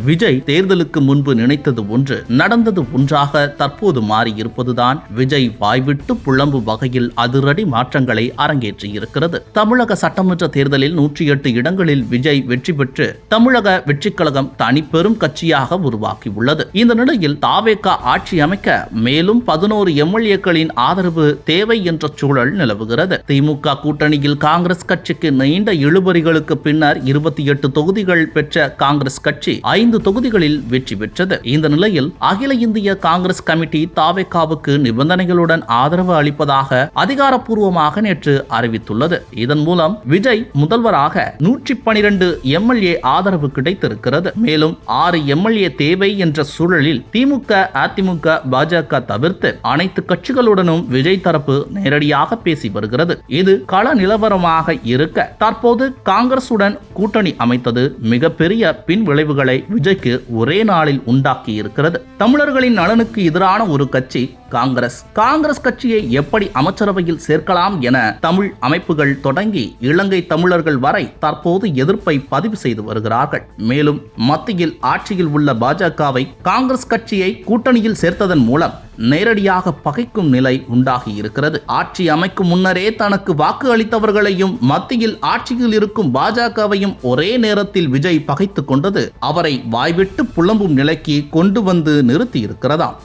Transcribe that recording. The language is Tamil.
விஜய் தேர்தலுக்கு முன்பு நினைத்தது ஒன்று, நடந்தது ஒன்றாக தற்போது மாறியிருப்பதுதான் விஜய் வாய்விட்டு புலம்பு வகையில் அதிரடி மாற்றங்களை அரங்கேற்றியிருக்கிறது. தமிழக சட்டமன்ற தேர்தலில் 108 இடங்களில் விஜய் வெற்றி பெற்று தமிழக வெற்றிக் கழகம் தனிப்பெரும் கட்சியாக உருவாக்கியுள்ளது. இந்த நிலையில் தாவேக ஆட்சி அமைக்க மேலும் 11 எம்எல்ஏக்களின் ஆதரவு தேவை என்ற சூழல் நிலவுகிறது. திமுக கூட்டணியில் காங்கிரஸ் கட்சிக்கு நீண்ட இழுபறிகளுக்கு பின்னர் 28 தொகுதிகள் பெற்ற காங்கிரஸ் கட்சி 5 தொகுதிகளில் வெற்றி பெற்றது. இந்த நிலையில் அகில இந்திய காங்கிரஸ் கமிட்டி தாவேகாவுக்கு நிபந்தனைகளுடன் ஆதரவு அளிப்பதாக அதிகாரப்பூர்வமாக நேற்று அறிவித்துள்ளது. இதன் மூலம் விஜய் முதல்வராக 112 எம்எல்ஏ ஆதரவு கிடைத்திருக்கிறது. மேலும் 6 எம்எல்ஏ தேவை என்ற சூழலில் திமுக, அதிமுக, பாஜக தவிர்த்து அனைத்து கட்சிகளுடனும் விஜய் தரப்பு நேரடியாக பேசி வருகிறது. இது கள நிலவரமாக இருக்க தற்போது காங்கிரசுடன் கூட்டணி அமைத்தது மிகப்பெரிய பின் விளைவுகளை விஜய்க்கு ஒரே நாளில் உண்டாக்கி இருக்கிறது. தமிழர்களின் நலனுக்கு எதிரான ஒரு கட்சி காங்கிரஸ் கட்சியை எப்படி அமைச்சரவையில் சேர்க்கலாம் என தமிழ் அமைப்புகள் தொடங்கி இலங்கை தமிழர்கள் வரை தற்போது எதிர்ப்பை பதிவு செய்து வருகிறார்கள். மேலும் மத்தியில் ஆட்சியில் உள்ள பாஜகவை காங்கிரஸ் கட்சியை கூட்டணியில் சேர்த்ததன் மூலம் நேரடியாக பகைக்கும் நிலை உண்டாகி இருக்கிறது. ஆட்சி அமைக்கும் முன்னரே தனக்கு வாக்கு அளித்தவர்களையும் மத்தியில் ஆட்சியில் இருக்கும் பாஜகவையும் ஒரே நேரத்தில் விஜய் பகைத்துக் கொண்டது அவரை வாய்விட்டு புலம்பும் நிலைக்கு கொண்டு வந்து நிறுத்தி இருக்கிறதாம்.